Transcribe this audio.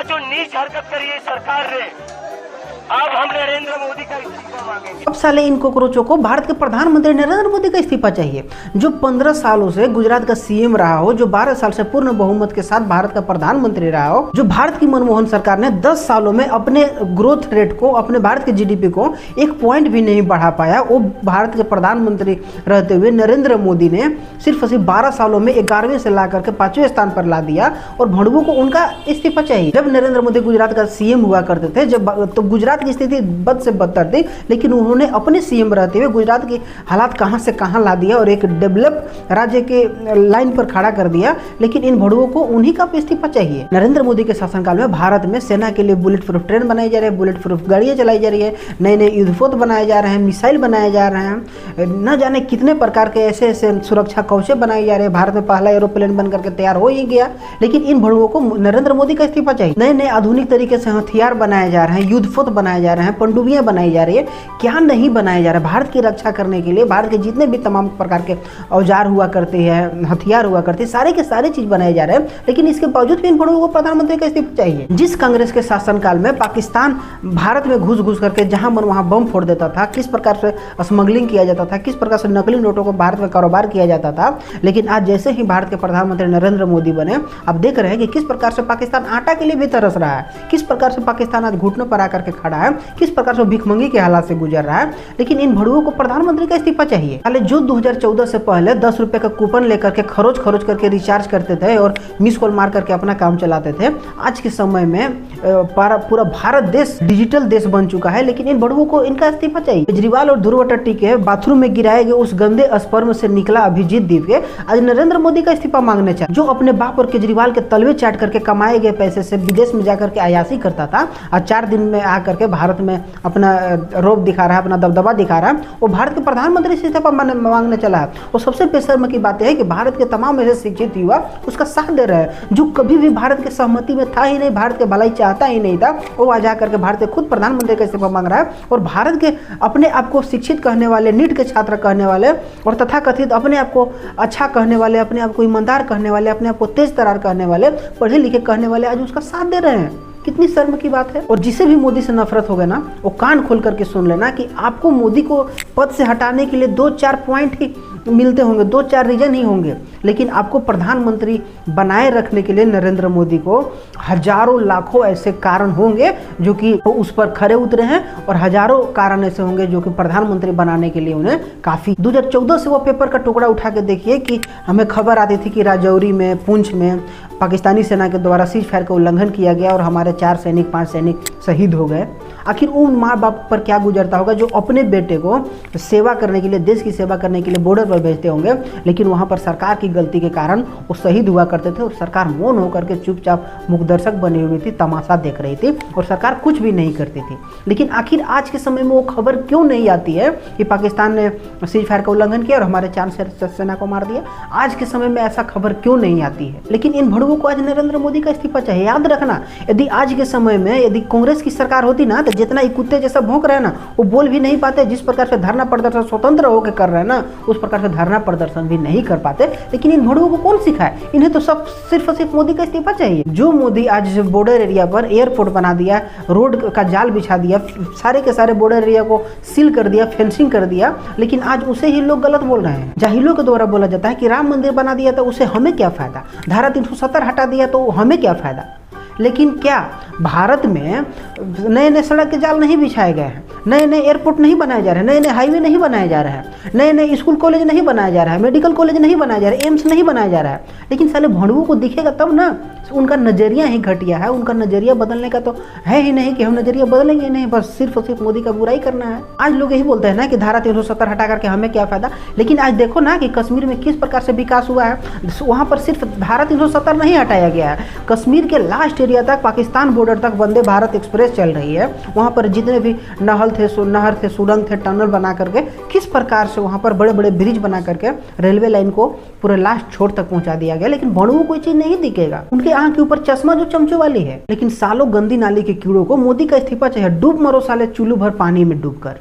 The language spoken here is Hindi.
जो नीच हरकत करी है सरकार ने, अब हम नरेंद्र मोदी का इस्तीफा मांगेंगे। अब साले इन कोकरोचों को भारत के प्रधानमंत्री नरेंद्र मोदी का इस्तीफा चाहिए, जो 15 सालों से गुजरात का सीएम रहा हो, जो 12 साल से पूर्ण बहुमत के साथ भारत का प्रधानमंत्री रहा हो, जो भारत की मनमोहन सरकार ने 10 सालों में अपने ग्रोथ रेट को, अपने भारत के जीडीपी को 1 पॉइंट भी नहीं बढ़ा पाया, वो भारत के प्रधानमंत्री रहते हुए नरेंद्र मोदी ने सिर्फ 12 सालों में 11वें से ला करके 5वें स्थान पर ला दिया, और भड़ुओं को उनका इस्तीफा चाहिए। जब नरेंद्र मोदी गुजरात का सीएम हुआ करते थे, जब तो गुजरात की स्थिति बद से बदतर थी, लेकिन उन्होंने अपने सीएम रहते हुए गुजरात की हालात कहां से कहां ला दिया और एक डेवलप राज्य के लाइन पर खड़ा कर दिया। लेकिन इन भड़ुओं को उन्हीं का इस्तीफा चाहिए। नरेंद्र मोदी के शासनकाल में भारत में सेना के लिए बुलेट प्रूफ ट्रेन बनाई जा रही है, बुलेट प्रूफ गाड़ियां चलाई जा रही है, नए नए युद्धपोत बनाए जा रहे हैं, मिसाइल बनाए जा रहे हैं, न जाने कितने प्रकार के ऐसे ऐसे सुरक्षा कवचे बनाए जा रहे हैं। भारत में पहला एरोप्लेन बनकर के तैयार हो ही गया, लेकिन इन भड़ुओं को नरेंद्र मोदी का इस्तीफा चाहिए। नए नए आधुनिक तरीके से हथियार बनाए जा रहे हैं, युद्धपोत बनाए जा रहे हैं, पनडुब्बियां बनाई जा रही है, क्या नहीं बनाया जा रहा है। भारत की रक्षा करने के लिए भारत के जितने भी तमाम प्रकार के औजार हुआ करते हैं, हथियार हुआ करते हैं, सारे के सारे चीज बनाए जा रहे हैं, लेकिन इसके बावजूद भी इन भड़ुओं को प्रधानमंत्री का इस्तीफा चाहिए। जिस कांग्रेस के शासनकाल में पाकिस्तान भारत में घुस घुस करके जहां मन वहां बम फोड़ देता था, किस प्रकार से स्मगलिंग किया जाता था, किस प्रकार से नकली नोटों को भारत में कारोबार किया जाता था, लेकिन आज जैसे ही भारत के प्रधानमंत्री नरेंद्र मोदी बने, अब देख रहे हैं कि किस प्रकार से पाकिस्तान आटा के लिए भी तरस रहा है, किस प्रकार से पाकिस्तान आज घुटनों पर आकर के खड़ा है, किस प्रकार से भिखमंगी के हालात से गुजर रहा है। लेकिन इन भड़ुओं को प्रधानमंत्री का इस्तीफा चाहिए। पहले जो 2014 से पहले 10 रुपए का कूपन लेकर के खरोच करके रिचार्ज करते थे और मिस कॉल मार करके अपना काम चलाते थे, आज के समय में पूरा भारत देश डिजिटल देश बन चुका है, लेकिन इन भड़ुओं को इनका इस्तीफा चाहिए। केजरीवाल और ध्रुव टट्टी के बाथरूम में गिराए गए उस गंदे स्पर्म से निकला अभिजीत दीपके आज नरेंद्र मोदी का इस्तीफा मांगने चाहिए। जो अपने बाप और केजरीवाल के तलवे चाट करके कमाए गए पैसे से विदेश में जाकर के अयासी करता था, और 4 दिन में आकर के भारत में अपना रोब दिखा रहा है, अपना दबदबा दिखा रहा है, वो भारत के प्रधानमंत्री से इस्तीफा मांगने चला है। और सबसे बेशर्म की बात है कि भारत के तमाम ऐसे शिक्षित युवा उसका साथ दे रहे हैं, जो कभी भी भारत के सहमति में था ही नहीं, भारत के भलाई चाहता ही नहीं था, वो आ जाकर के भारत के खुद प्रधानमंत्री का इस्तीफा मांग रहा है। और भारत के अपने आप को शिक्षित कहने वाले, नीट के छात्र कहने वाले और तथाकथित अपने आप को अच्छा कहने वाले, अपने आप को ईमानदार कहने वाले, अपने आप को तेज तर्रार कहने वाले, पढ़े लिखे कहने वाले आज उसका साथ दे रहे हैं। कितनी शर्म की बात है। और जिसे भी मोदी से नफरत हो गया ना, वो कान खोल करके सुन लेना कि आपको मोदी को पद से हटाने के लिए 2-4 पॉइंट ही मिलते होंगे, 2-4 रीजन ही होंगे, लेकिन आपको प्रधानमंत्री बनाए रखने के लिए नरेंद्र मोदी को हजारों लाखों ऐसे कारण होंगे जो कि उस पर खरे उतरे हैं, और हजारों कारण ऐसे होंगे जो कि प्रधानमंत्री बनाने के लिए उन्हें काफ़ी। 2014 से वो पेपर का टुकड़ा उठा के देखिए कि हमें खबर आती थी कि राजौरी में, पुंछ में पाकिस्तानी सेना के द्वारा सीज फायर का उल्लंघन किया गया और हमारे 4 सैनिक 5 सैनिक शहीद हो गए। आखिर उन माँ बाप पर क्या गुजरता होगा जो अपने बेटे को सेवा करने के लिए, देश की सेवा करने के लिए बॉर्डर पर भेजते होंगे, लेकिन वहाँ पर सरकार की गलती के कारण वो शहीद हुआ करते थे और सरकार मौन होकर के चुपचाप मुखदर्शक बनी हुई थी, तमाशा देख रही थी और सरकार कुछ भी नहीं करती थी। लेकिन आखिर आज के समय में वो खबर क्यों नहीं आती है कि पाकिस्तान ने सीज फायर का उल्लंघन किया और हमारे 4 सेना को मार दिया? आज के समय में ऐसा खबर क्यों नहीं आती है? लेकिन इन भड़ुओं को आज नरेंद्र मोदी का इस्तीफा चाहिए। याद रखना, यदि आज के समय में यदि कांग्रेस की सरकार होती ना, तो जितना ये कुत्ते जैसा भौंक रहे हैं ना, वो बोल भी नहीं पाते। जिस प्रकार से धरना प्रदर्शन स्वतंत्र होकर कर रहे हैं ना, उस प्रकार से धरना प्रदर्शन भी नहीं कर पाते। लेकिन इन भड़ुओं को कौन सिखाए? इन्हें तो सब सिर्फ मोदी का इस्तीफा चाहिए। जो मोदी आज बॉर्डर एरिया पर एयरपोर्ट बना दिया, रोड का जाल बिछा दिया, सारे के सारे बॉर्डर एरिया को सील कर दिया, फेंसिंग कर दिया, लेकिन आज उसे ही लोग गलत बोल रहे हैं। जाहिलों के द्वारा बोला जाता है कि राम मंदिर बना दिया तो उसे हमें क्या फायदा, धारा 370 हटा दिया तो हमें क्या फायदा। लेकिन क्या भारत में नए नए सड़क के जाल नहीं बिछाए गए हैं, नए नए एयरपोर्ट नहीं बनाए जा रहे हैं, नए नए हाईवे नहीं बनाए जा रहे हैं, नए नए स्कूल कॉलेज नहीं बनाया जा रहा है, मेडिकल कॉलेज नहीं बनाया जा रहा है, एम्स नहीं बनाया जा रहा है? लेकिन साले भड़ुओं को दिखेगा तब ना। उनका नज़रिया ही घटिया है, उनका नज़रिया बदलने का तो है ही नहीं कि हम नज़रिया बदलेंगे नहीं, बस सिर्फ और सिर्फ मोदी का बुराई करना है। आज लोग यही बोलते हैं ना कि धारा 370 हटा करके हमें क्या फायदा, लेकिन आज देखो ना कि कश्मीर में किस प्रकार से विकास हुआ है। वहाँ पर सिर्फ धारा 370 नहीं हटाया गया है, कश्मीर के लास्ट एरिया तक, पाकिस्तान बॉर्डर तक वंदे भारत एक्सप्रेस चल रही है। वहाँ पर जितने भी नहर थे, सुरंग थे, टनल बना करके किस प्रकार से वहाँ पर बड़े बड़े ब्रिज बना करके रेलवे लाइन को पूरे लास्ट छोर तक पहुँचा दिया गया। लेकिन भड़ुओं को कोई चीज़ नहीं दिखेगा, उनके आंख के ऊपर चश्मा जो चमचों वाली है। लेकिन सालों गंदी नाली के कीड़ों को मोदी का इस्तीफा चाहिए। डूब मरो साले चुल्लू भर पानी में डूब कर।